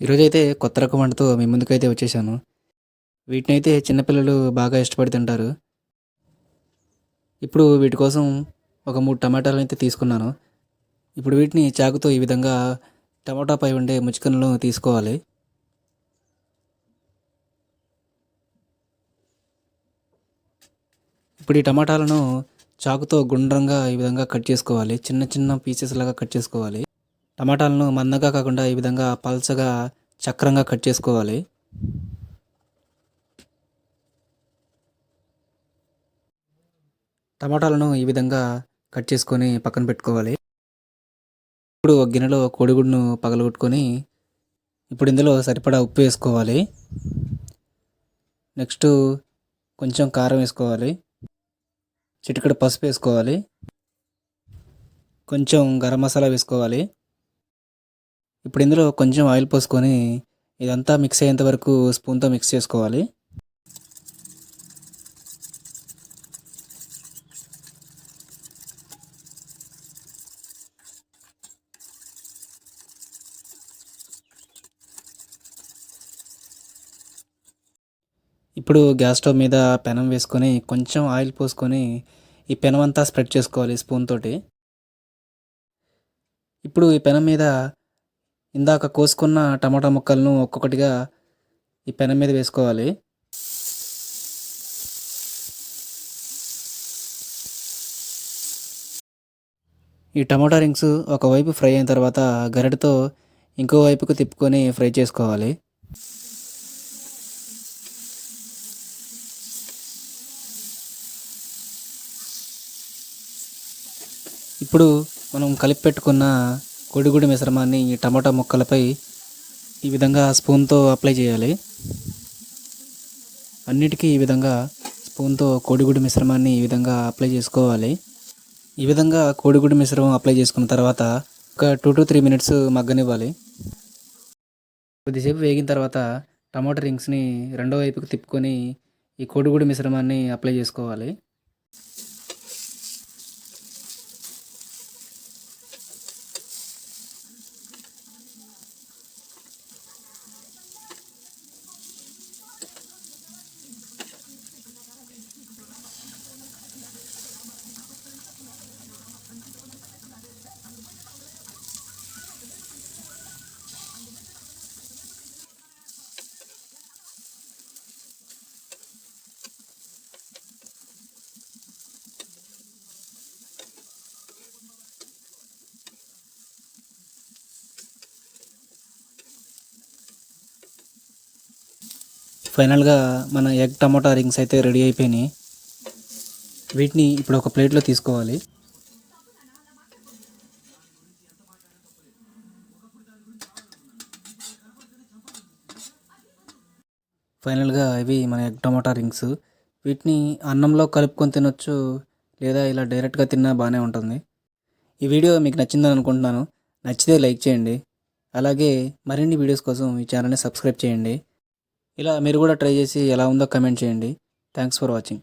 ఈరోజైతే కొత్త రకం వంటతో మీ ముందుకైతే వచ్చేసాను. వీటినైతే చిన్న పిల్లలు బాగా ఇష్టపడి తింటారు. ఇప్పుడు వీటి కోసం ఒక 3 టమాటాలనైతే తీసుకున్నాను. ఇప్పుడు వీటిని చాకుతో ఈ విధంగా టమాటాపై ఉండే ముచ్చుకలను తీసుకోవాలి. ఇప్పుడు ఈ టమాటాలను చాకుతో గుండ్రంగా ఈ విధంగా కట్ చేసుకోవాలి. చిన్న చిన్న పీసెస్ లాగా కట్ చేసుకోవాలి. టమాటాలను మందంగా కాకుండా ఈ విధంగా పల్చగా చక్రంగా కట్ చేసుకోవాలి. టమాటాలను ఈ విధంగా కట్ చేసుకొని పక్కన పెట్టుకోవాలి. ఇప్పుడు ఒక గిన్నెలో కోడిగుడ్డును పగలగొట్టుకొని ఇప్పుడు ఇందులో సరిపడా ఉప్పు వేసుకోవాలి. నెక్స్ట్ కొంచెం కారం వేసుకోవాలి. చిటికెడు పసుపు వేసుకోవాలి. కొంచెం గరం మసాలా వేసుకోవాలి. ఇప్పుడు ఇందులో కొంచెం ఆయిల్ పోసుకొని ఇదంతా మిక్స్ అయ్యేంత వరకు స్పూన్తో మిక్స్ చేసుకోవాలి. ఇప్పుడు గ్యాస్ స్టవ్ మీద పెనం వేసుకొని కొంచెం ఆయిల్ పోసుకొని ఈ పెనం అంతా స్ప్రెడ్ చేసుకోవాలి స్పూన్ తోటి. ఇప్పుడు ఈ పెనం మీద ఇందాక కోసుకున్న టమాటా ముక్కలను ఒక్కొక్కటిగా ఈ పెనం మీద వేసుకోవాలి. ఈ టమాటా రింగ్స్ ఒకవైపు ఫ్రై అయిన తర్వాత గరిటతో ఇంకో వైపుకు తిప్పుకొని ఫ్రై చేసుకోవాలి. ఇప్పుడు మనం కలిపి పెట్టుకున్న కోడిగుడ్డు మిశ్రమాన్ని ఈ టమాటా ముక్కలపై ఈ విధంగా స్పూన్తో అప్లై చేయాలి. అన్నిటికీ ఈ విధంగా స్పూన్తో కోడిగుడ్డు మిశ్రమాన్ని ఈ విధంగా అప్లై చేసుకోవాలి. ఈ విధంగా కోడిగుడ్డు మిశ్రమం అప్లై చేసుకున్న తర్వాత ఒక 2 to 3 మినిట్స్ మగ్గనివ్వాలి. కొద్దిసేపు వేగిన తర్వాత టమాటా రింగ్స్ని రెండో వైపుకి తిప్పుకొని ఈ కోడిగుడ్డు మిశ్రమాన్ని అప్లై చేసుకోవాలి. ఫైనల్గా మన ఎగ్ టమాటా రింగ్స్ అయితే రెడీ అయిపోయినాయి. వీటిని ఇప్పుడు ఒక ప్లేట్లో తీసుకోవాలి. ఫైనల్గా ఇవి మన ఎగ్ టమాటా రింగ్స్. వీటిని అన్నంలో కలుపుకొని తినొచ్చు, లేదా ఇలా డైరెక్ట్గా తిన్నా బాగానే ఉంటుంది. ఈ వీడియో మీకు నచ్చిందని అనుకుంటున్నాను. నచ్చితే లైక్ చేయండి. అలాగే మరిన్ని వీడియోస్ కోసం ఈ ఛానల్ని సబ్స్క్రైబ్ చేయండి. ఇలా మీరు కూడా ట్రై చేసి ఎలా ఉందో కమెంట్ చేయండి. Thanks for watching.